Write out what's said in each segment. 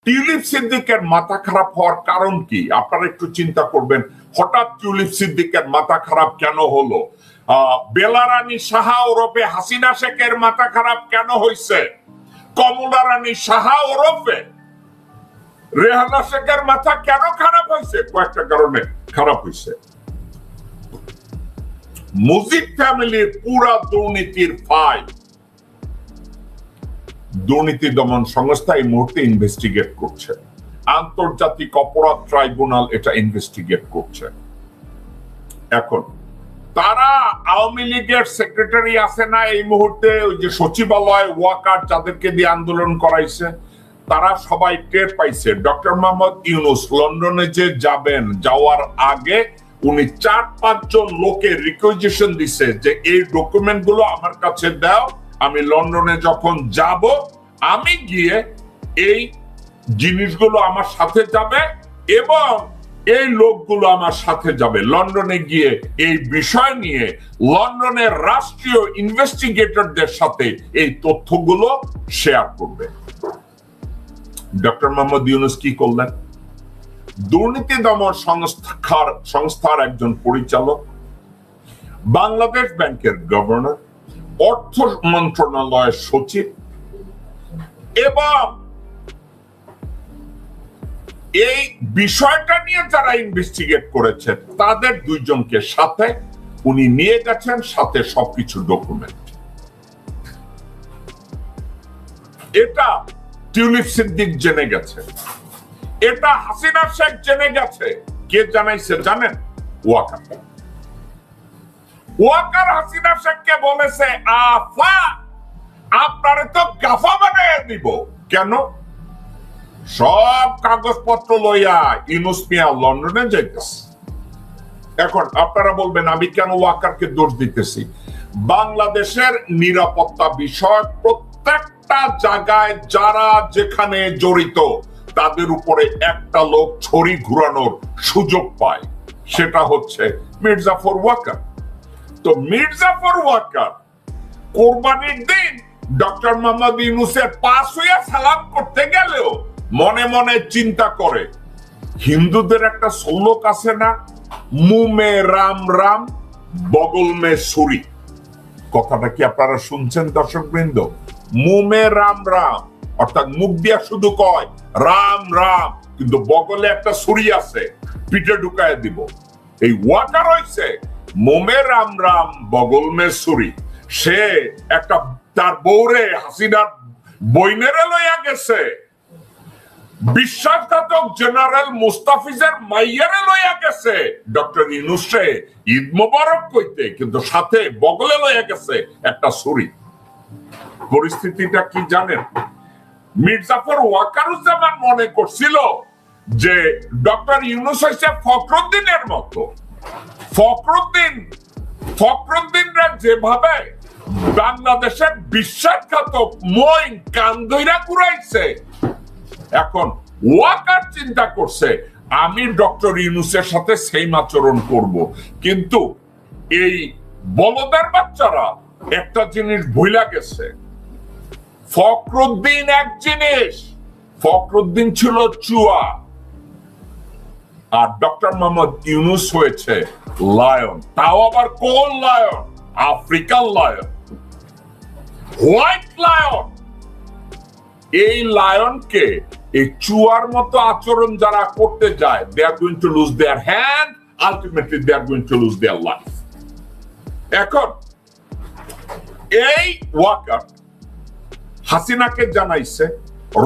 Tulip সিদ্দিকের মাথা খারাপ হওয়ার কারণ কি আপনারা একটু চিন্তা করবেন। হঠাৎ টিউলিপ সিদ্দিকের মাথা খারাপ কেন হলো? বেলারানী সাহা ওরফে হাসিনা শেখের মাথা খারাপ কেন হয়েছে? কমলা রানী সাহা ওরফে রেহানা শেখের মাথা কেন খারাপ হয়েছে? কয়েকটা কারণে খারাপ হয়েছে। মুজিব ফ্যামিলির পুরা দুর্নীতির ফাইল দুর্নীতি দমন সংস্থা এই মুহূর্তে ইনভেস্টিগেট করছে। আন্তর্জাতিক অপরাধ ট্রাইব্যুনাল এটা ইনভেস্টিগেট করছে। এখন তারা আওয়ামী লীগের সেক্রেটারি আছে না এই মুহূর্তে, ওই যে সচিবালয় ওয়াকার যাদেরকে দিয়ে আন্দোলন করাইছে, তারা সবাই টের পাইছে ডক্টর মোহাম্মদ ইউনূস লন্ডনে যে যাবেন, যাওয়ার আগে উনি 4-5 জন লোকের রিকুইজিশন দিছে যে এই ডকুমেন্ট গুলো আমার কাছে দাও, আমি লন্ডনে যখন যাব আমি গিয়ে এই জিনিসগুলো আমার সাথে যাবে এবং এই লোকগুলো আমার সাথে যাবে। লন্ডনে গিয়ে এই বিষয় নিয়ে লন্ডনের রাষ্ট্রীয় ইনভেস্টিগেটরদের সাথে এই তথ্যগুলো শেয়ার করবে। ডক্টর মোহাম্মদ ইউনূস কি করলেন? দুর্নীতি দমন সংস্থার একজন পরিচালক, বাংলাদেশ ব্যাংকের গভর্নর, অর্থ মন্ত্রণালয়ের সচিব এবং এই বিষয়টা নিয়ে যারা ইনভেস্টিগেট করেছে তাদের 2 জনকে সাথে উনি নিয়ে গেছেন, সাথে সবকিছু ডকুমেন্ট। এটা টিউলিপ সিদ্দিক জেনে গেছে, এটা হাসিনা শেখ জেনে গেছে। কে জানাইছে জানেন? ওয়াকার। ওয়াকার হাসিনা শেখকে বলেছে আফা আপনারে তো গাফা বানিয়ে দিব। কেন? সব কাগজপত্র লইয়া ইউনূস মিয়া লন্ডনে যাইতেছে। এখন আপনারা বলবেন আমি কেন ওয়াকারকে দোষ দিতেছি? বাংলাদেশের নিরাপত্তা বিষয় প্রত্যেকটা জায়গায় যারা যেখানে জড়িত তাদের উপরে একটা লোক ছড়ি ঘুরানোর সুযোগ পায়, সেটা হচ্ছে মির্জাফর ওয়াকার। তো মির্জাফর ওয়াকার কোরবানির দিন ডক্টর মোহাম্মদ ইউনূসের পাশ হইয়া সালাম করতে গেলেও মনে মনে চিন্তা করে, হিন্দুদের একটা শ্লোক আছে না, মুমে রাম রাম বগল মে ছুরি। কথাটা কি আপনারা শুনছেন দর্শক বৃন্দ? মুমে রাম রাম অর্থাৎ মুখ দিয়া শুধু কয় রাম রাম, কিন্তু বগলে একটা ছুরি আছে, পিঠে ঢুকায় দিব। এই ওয়াকার হইছে মোমে রাম রাম বগল মে ছুরি। সে একটা তার বউরে হাসিনার বইনেরে লইয়া গেছে, বিশ্বাসঘাতক জেনারেল মুস্তাফিজের মাইয়ারে লইয়া গেছে ডক্টর ইউনূসে ঈদ মোবারক কইতে, কিন্তু সাথে বগলে লইয়া গেছে একটা ছুরি। পরিস্থিতিটা কি জানেন? মির্জাফর ওয়াকারুজ্জামান মনে করছিল যে ডক্টর ইউনূস হইছে ফখরুদ্দিনের মতো। ফখরুদ্দিনরা যেভাবে বাংলাদেশের বিশ্বাসঘাতক মইন কান্দইরা ঘুরাইছে, এখন ওয়াকার চিন্তা করছে আমি ডক্টর ইউনূসের সাথে সেম আচরণ করব। কিন্তু এই বলদের বাচ্চারা একটা জিনিস ভুলা গেছে, ফখরুদ্দিন এক জিনিস, ফখরুদ্দিন ছিল চুয়া, আর ডক্টর মোহাম্মদ ইউনূস হয়েছে লায়ন। তাও আবার কোন lion? African lion, white lion. এই লায়নকে এই চুয়ার মতো আচরণ যারা করতে যায়, they are going to lose their hand, ultimately they are going to lose their life. এখন এই ওয়াকার হাসিনাকে জানাইছে,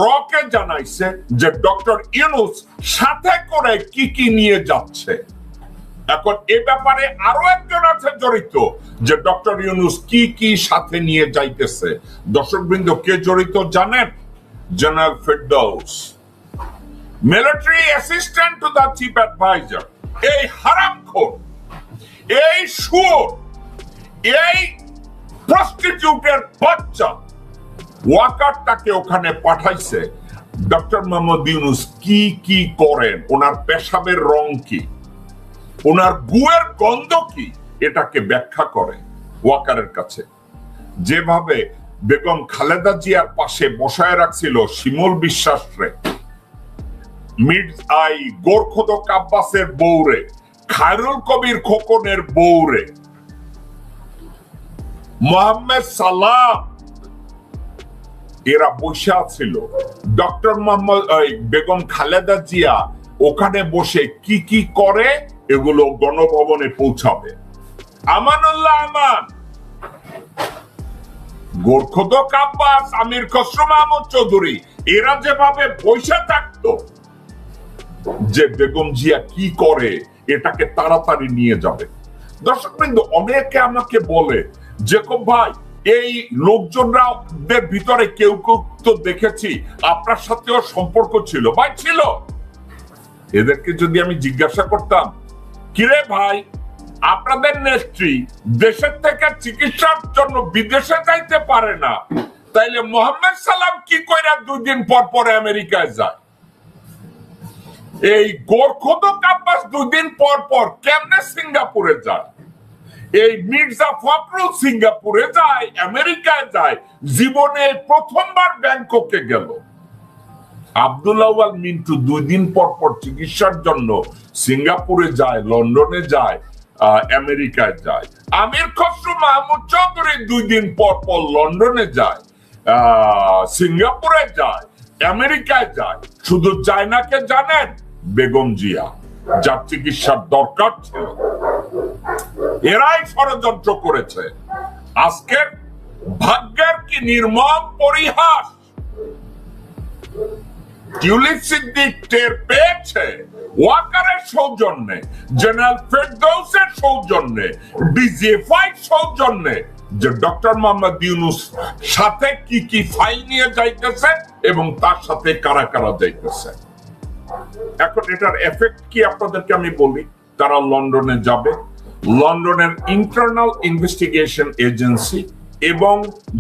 রকে জানাইছে যে ডক্টর ইউনূস সাথে করে কি কি নিয়ে যাচ্ছে। এখন এ ব্যাপারে আরো একজন আছে জড়িত, যে ডক্টর ইউনূস কি কি সাথে নিয়ে যাইতেছে। দর্শকবৃন্দ, কে জড়িত জানেন? General Ferdous, military assistant to the chief adviser. এই হারামখোর, এই শুয়োর, এই প্রস্টিটিউটের বাচ্চা ওয়াকার তাকে ওখানে পাঠাইছে। ডক্টর মোহাম্মদ ইউনূস কি কি করেন, ওনার পেশাবের রং কি, ওনার গুয়ের গন্ধ কি, এটাকে ব্যাখ্যা করে ওয়াকারের কাছে। যেভাবে বেগম খালেদা জিয়ার পাশে বসায় রাখছিল শিমুল বিশ্বাসরে, গোরখোদক আব্বাসের বউরে, খায়রুল কবির খোকনের বউরে, মোহাম্মদ সালাম, এরা বসে ছিল। ডক্টর মোহাম্মদ বেগম খালেদা জিয়া ওখানে বসে কি কি করে এগুলো গণভবনে পৌঁছাবে। আমানুল্লাহ আমান, গোরখোদক আব্বাস, আমির খসরু মাহমুদ চৌধুরী, এরা যেভাবে বসে থাকতো যে বেগম জিয়া কি করে এটাকে তাড়াতাড়ি নিয়ে যাবে। দর্শকবৃন্দ, অনেকে আমাকে বলে যে ভাই, এই লোকজনরা ভিতরে কেউ কেউ তো দেখেছি আপনার সাথেও সম্পর্ক ছিল। ভাই ছিল। এদেরকে যদি আমি জিজ্ঞাসা করতাম, কিরে ভাই, আপনাদের নেত্রী দেশের থেকে চিকিৎসার জন্য বিদেশে যাইতে পারে না, তাইলে মোহাম্মদ সালাম কি কইরা 2 দিন পর পরে আমেরিকায় যায়? এই গোরখোদক আব্বাস 2 দিন পর পর কেমনে সিঙ্গাপুরে যায়? এই মির্জা ফখরুল সিঙ্গাপুরে যায়, আমেরিকায় যায়, জীবনে প্রথমবার ব্যাংককে গেল। আব্দুল আউয়াল মিন্টু 2 দিন পর পর চিকিৎসার জন্য সিঙ্গাপুরে যায়, লন্ডনে যায়, আমেরিকায় যায়। আমির খসরু মাহমুদ চৌধুরী 2 দিন পর পর লন্ডনে যায়, সিঙ্গাপুরে যায়, আমেরিকায় যায়। শুধু যায় না কে জানেন? বেগম জিয়া, যার চিকিৎসার দরকার ছিল। এরাই ষড়যন্ত্র করেছে। আজকের ভাগ্যের কি নির্মম পরিহাস! টিউলিপ সিদ্দিক টের পেয়েছে ওয়াকারের সৌজন্যে, জেনারেল ফেরদৌসের সৌজন্যে, ডিজিএফআই সৌজন্যে, যে ডক্টর মোহাম্মদ ইউনূস সাথে কি কি ফাইল নিয়ে যাইতেছে এবং তার সাথে কারা কারা যাইতেছে। এখন এটার এফেক্ট কি আপনাদেরকে আমি বলি। তারা লন্ডনে যাবে, লন্ডনের ইন্টারনাল ইনভেস্টিগেশন এজেন্সি এবং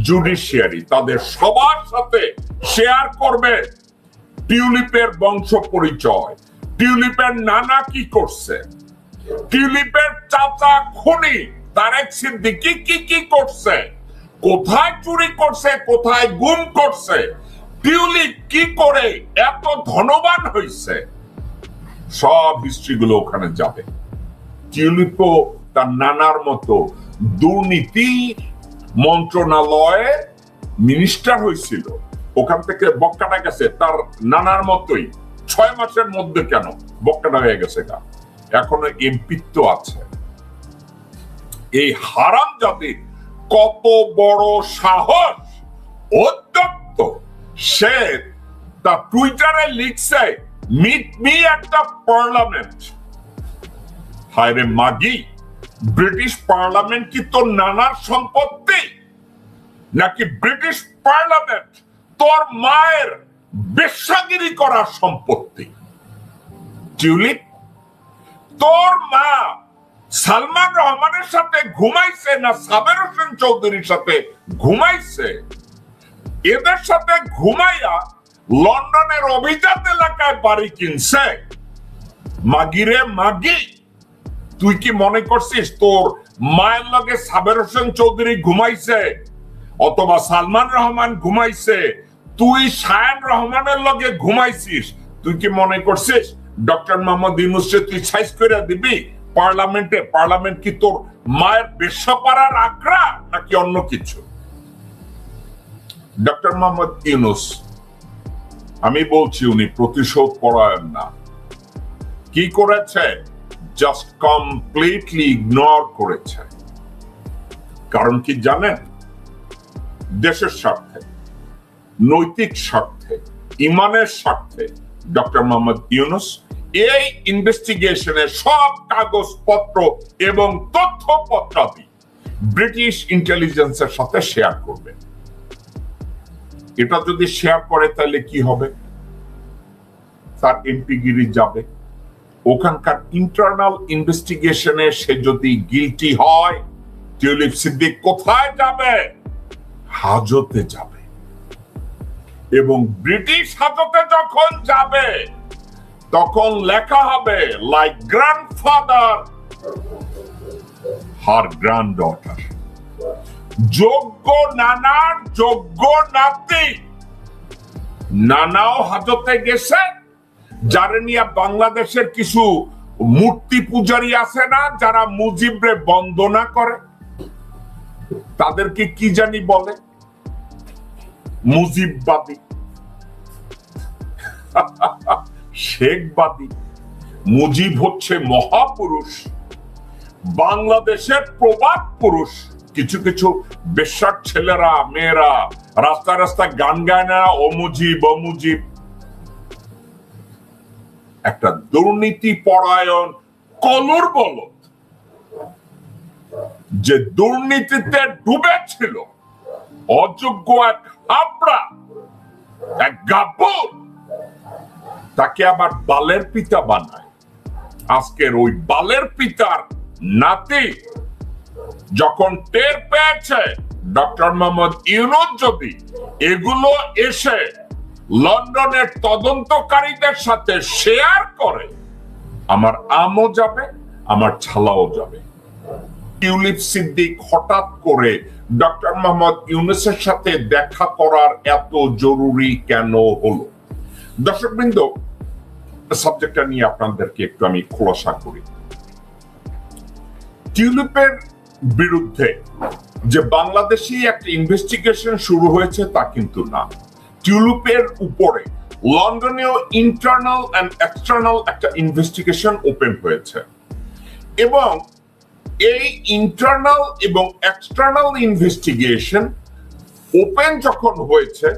জুডিশিয়ারি তাদের সবার সাথে শেয়ার করবে টিউলিপের বংশ পরিচয়, টিউলিপের নানা কি করছে, টিউলিপের চাচা খুনি তারেক সিদ্দিকী কি কি করছে, কোথায় চুরি করছে, কোথায় গুম করছে, টিউলিপ কি করে এত ধনবান হয়েছে, সব হিস্ট্রি গুলো ওখানে যাবে। টিউলিপও তার নানার মতো দুর্নীতি মন্ত্রণালয়ে মিনিস্টার হয়েছিল, ওখান থেকে বক্কাটা গেছে তার নানার মতোই 6 মাসের মধ্যে। কেন বক্কাটা হয়ে গেছে? এখনো এমপিত্ব আছে। এই হারাম জাতির কত বড় সাহস, অত্যন্ত! সে তার টুইটারে লিখছে, meet me at the parliament. হায় রে মাগি, ব্রিটিশ পার্লামেন্ট কি তোর নানার সম্পত্তি, নাকি ব্রিটিশ পার্লামেন্ট তোর মায়ের বেশ্যাগিরি করার সম্পত্তি? টিউলিপ, তোর মা সালমান রহমানের সাথে ঘুমাইছে না সাবের হোসেন চৌধুরীর সাথে ঘুমাইছে? এদের সাথে ঘুমাইয়া লন্ডনের অভিজাত এলাকায় বাড়ি কিনছে। মাগিরে মাগি, তুই কি মনে করছিস তোর মায়ের লগে সাবের হোসেন চৌধুরী ঘুমাইছে অথবা সালমান রহমান ঘুমাইছে? তুই শায়ান রহমানের লগে ঘুমাইছিস? তুই কি মনে করছিস ডক্টর মোহাম্মদ ইউনূসকে তুই সাইজ করে দিবি পার্লামেন্টে? পার্লামেন্ট কি তোর মায়ের বেশ্যাপাড়ার আকড়া নাকি অন্য কিছু? ডক্টর মোহাম্মদ ইউনূস, আমি বলছি, উনি প্রতিশোধ পরায়ণ না। কি করেছে? জাস্ট কমপ্লিটলি ইগনোর করেছে। কারণ কি জানেন? দেশের স্বার্থে, নৈতিক স্বার্থে, ইমানের স্বার্থে ডক্টর মোহাম্মদ ইউনূস এই ইনভেস্টিগেশনের সব কাগজপত্র এবং তথ্যপত্রাদি ব্রিটিশ ইন্টেলিজেন্সের সাথে শেয়ার করবে। এটা যদি শেয়ার করে তাহলে কি হবে? তার এমপিগিরি যাবে। ওখানকার ইন্টারনাল ইনভেস্টিগেশনে সে যদি গিলটি হয়, টিউলিপ সিদ্দিক কোথায় যাবে? হাজতে যাবে। এবং ব্রিটিশ হাজতে যখন যাবে তখন লেখা হবে লাইক গ্র্যান্ডফাদার হার গ্র্যান্ডডটার। যোগ্য নানার যোগ্য নাতি। নানাও হাজতে গেছে, যারা নিয়ে বাংলাদেশের কিছু মূর্তি পূজারী আছে না, যারা মুজিবরে বন্দনা করে, তাদেরকে কি জানি বলে, মুজিববাদী, শেখবাদী। মুজিব হচ্ছে মহাপুরুষ, বাংলাদেশের প্রবাদ পুরুষ। কিছু কিছু বেশ্যার ছেলেরা মেয়েরা রাস্তায় রাস্তায় গান গায় না, ও মুজিব ও মুজিব। একটা দুর্নীতি পরায়ণ কলর বলদ, যে দুর্নীতিতে ডুবেছিল, অযোগ্য এক হাবড়া, এক গাব্বর, তাকে আবার বালের পিতা বানায়। আজকের ওই বালের পিতার নাতি যখন টের পেয়েছে ডক্টর মোহাম্মদ ইউনূস যদি এগুলো এসে লন্ডনের তদন্তকারীদের সাথে শেয়ার করে, আমার আমও যাবে, আমার ছালাও যাবে। টিউলিপ সিদ্দিক হঠাৎ করে ডক্টর মোহাম্মদ ইউনূসের সাথে দেখা করার এত জরুরি কেন হলো? দর্শকবৃন্দ, সাবজেক্টটা নিয়ে আপনাদেরকে একটু আমি খোলাসা করি। টিউলিপের বিরুদ্ধে যে বাংলাদেশে একটা ইনভেস্টিগেশন শুরু হয়েছে তা কিন্তু না। টিউলিপের উপরে লন্ডনেও ইন্টারনাল এন্ড এক্সটার্নাল একটা ইনভেস্টিগেশন ওপেন হয়েছে, এবং এই ইন্টারনাল এবং এক্সটার্নাল ইনভেস্টিগেশন ওপেন যখন হয়েছে,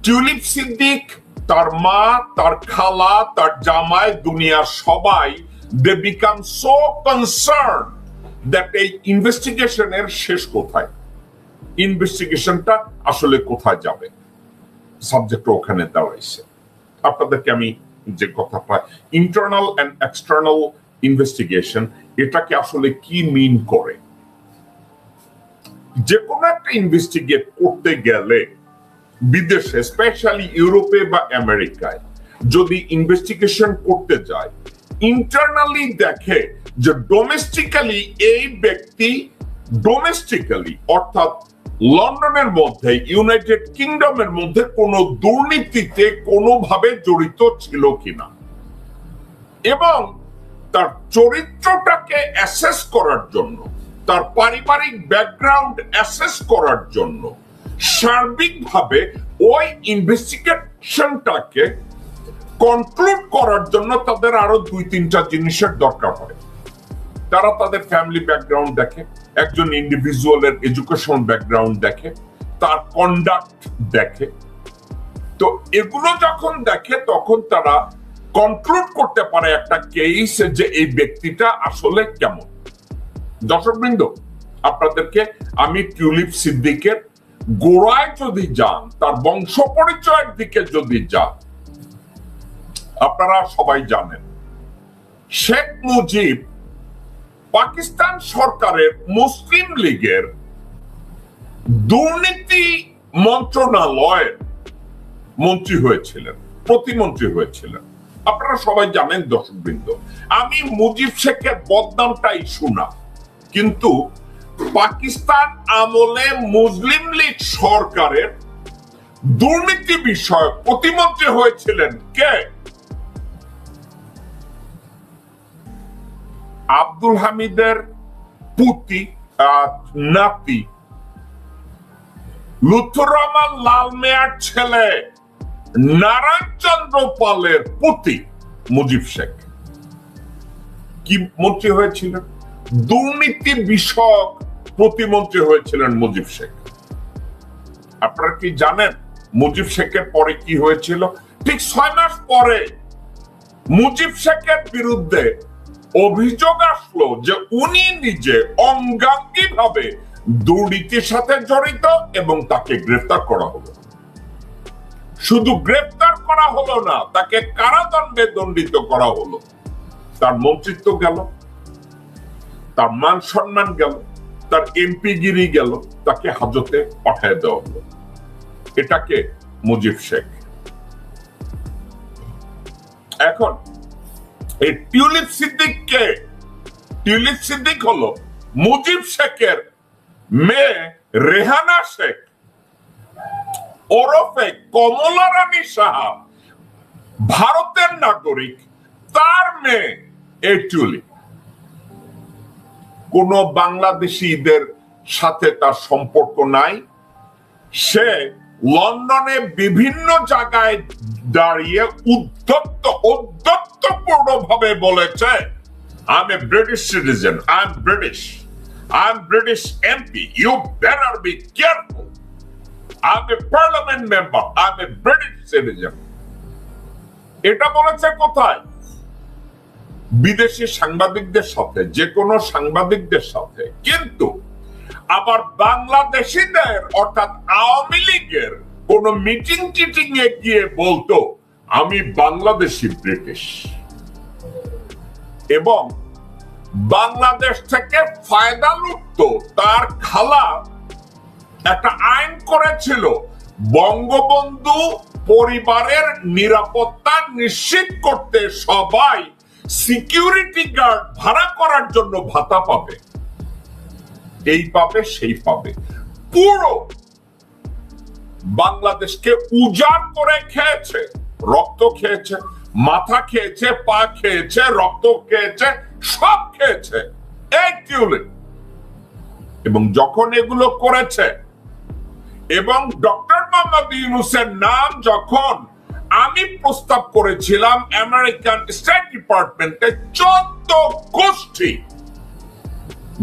টিউলিপ সিদ্দিক, তার মা, তার খালা, তার জামাই, দুনিয়ার সবাই, they become so concern that এই ইনভেস্টিগেশনের শেষ কোথায়, ইনভেস্টিগেশনটা আসলে কোথায় যাবে। সাবজেক্ট ওখানে দাঁড়াইছে। আপনাদেরকে আমি যে কথাটা ইন্টারনাল এন্ড এক্সটার্নাল ইনভেস্টিগেশন, এটাকে আসলে কি মিন করে। যে কোনো একটা ইনভেস্টিগেট করতে গেলে বিদেশে, স্পেশালি ইউরোপে বা আমেরিকায় যদি ইনভেস্টিগেশন করতে যায়, ইন্টারনালি দেখে যে ডোমেস্টিক্যালি এই ব্যক্তি, ডোমেস্টিক্যালি অর্থাৎ লন্ডনের মধ্যে, ইউনাইটেড কিংডমের মধ্যে কোনো দুর্নীতিতে কোনোভাবে জড়িত ছিল কিনা, এবং তার চরিত্রটাকে অ্যাসেস করার জন্য, তার পারিবারিক ব্যাকগ্রাউন্ড অ্যাসেস করার জন্য, সার্বিকভাবে ওই ইনভেস্টিগেশনটাকে কনক্লুড করার জন্য তাদের আরো 2-3টা জিনিসের দরকার হয়। তারা তাদের ফ্যামিলি ব্যাকগ্রাউন্ড দেখে, একজন ইন্ডিভিজুয়ালের এডুকেশন ব্যাকগ্রাউন্ড দেখে, তার কন্ডাক্ট দেখে। তো এগুলো যখন দেখে তখন তারা কনক্লুড করতে পারে একটা কেস যে এই ব্যক্তিটা আসলে কেমন। দর্শকবৃন্দ, আপনাদেরকে আমি টিউলিপ সিদ্দিকের গোড়ায় যদি যান, তার বংশ পরিচয়ের দিকে যদি যান, আপনারা সবাই জানেন শেখ মুজিব পাকিস্তান সরকারের মুসলিম লীগের দুর্নীতি মন্ত্রণালয়ের মন্ত্রী হয়েছিলেন, প্রতিমন্ত্রী হয়েছিলেন। আপনারা সবাই জানেন দর্শকবৃন্দ, আমি মুজিব শেখের বদনামটাই শোনা, কিন্তু পাকিস্তান আমলে মুসলিম লীগ সরকারের দুর্নীতি বিষয়ক প্রতিমন্ত্রী হয়েছিলেন কে? আব্দুল হামিদের পুতি, নাতি, লুৎফর রহমান লাল মিয়ার ছেলে নারায়ণ চন্দ্র পালের পুতি মুজিব শেখ কি মন্ত্রী হয়েছিলেন? দুর্নীতি বিষয়ক প্রতিমন্ত্রী হয়েছিলেন মুজিব শেখ। আপনারা কি জানেন মুজিব শেখের পরে কি হয়েছিল? ঠিক 6 মাস পরে মুজিব শেখের বিরুদ্ধে অভিযোগ আসলো যে উনি নিজে অঙ্গাঙ্গিভাবে দুর্নীতির সাথে জড়িত, এবং তাকে গ্রেফতার করা হলো। শুধু গ্রেফতার করা হলো না, তাকে কারাদণ্ডে দণ্ডিত করা হলো। তার মন্ত্রিত্ব গেল, তার মান সম্মান গেল, তার এমপি গিরি গেল, তাকে হাজতে পাঠিয়ে দেওয়া হলো। এটাকে মুজিব শেখ। এখন এই টিউলিপ সিদ্দিককে, টিউলিপ সিদ্দিক হলো মুজিব শেখের মেয়ে রেহানা শেখ ওরফে কমলা রানী সাহা, ভারতের নাগরিক, তার মেয়ে একচুয়ালি কোন বাংলাদেশিদের সাথে তার সম্পর্ক নাই। সে লন্ডনে বিভিন্ন জায়গায় দাঁড়িয়ে উদ্ধত্তপূর্ণভাবে বলেছে, I'm a British citizen, I'm British MP, you better be careful. I'm a parliament member, I'm a British citizen. এটা বলেছে কোথায়? বিদেশি সাংবাদিকদের সাথে, যে কোনো সাংবাদিকদের সাথে। কিন্তু আবার বাংলাদেশিদের অর্থাৎ আওয়ামী লীগের কোন মিটিং টিটিং এ গিয়ে বলতো আমি বাংলাদেশি ব্রিটিশ, এবং বাংলাদেশ থেকে ফায়দা লুটত। তার খালা একটা আইন করেছিল বঙ্গবন্ধু পরিবারের নিরাপত্তা নিশ্চিত করতে সবাই সিকিউরিটি গার্ড ভাড়া করার জন্য ভাতা পাবে, এই পাবে সেই পাবে। পুরো বাংলাদেশকে উজাড় করে খেয়েছে, রক্ত খেয়েছে, মাথা খেয়েছে, পা খেয়েছে, রক্ত খেয়েছে, সব খেয়েছে একচুয়ালি। এবং যখন এগুলো করেছে, এবং ডক্টর মোহাম্মদ ইউনূসের নাম যখন আমি প্রস্তাব করেছিলাম আমেরিকান স্টেট ডিপার্টমেন্টে, 14 গোষ্ঠী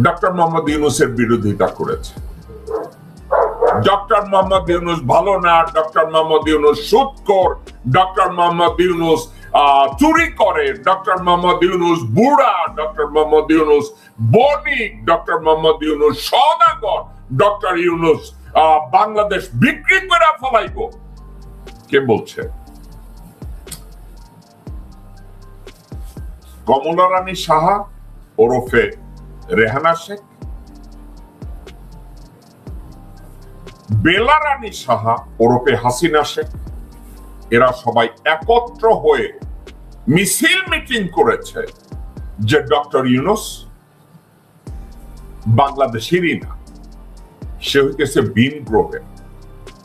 ডক্টর মোহাম্মদ ইউনূসের বিরোধিতা করেছে। ডক্টর মোহাম্মদ ইউনূস ভালো না, ডক্টর মোহাম্মদ ইউনূস সুদখোর, ডক্টর মোহাম্মদ ইউনূস চুরি করে, ডক্টর মোহাম্মদ ইউনূস বুড়া, ডক্টর মোহাম্মদ ইউনূস বণিক, ডক্টর মোহাম্মদ ইউনূস সওদাগর, ডক্টর ইউনূস বাংলাদেশ বিক্রি করে ফেলাইব। কে বলছে? কমলা রানী সাহা ওরফে রেহানা শেখ, বেলা রানী সাহা ওরফে হাসিনা শেখ, এরা সবাই একত্র হয়ে মিছিল মিটিং করেছে যে ডক্টর ইউনূস বাংলাদেশেরই না, সে হইতেছে ভিন গ্রহের।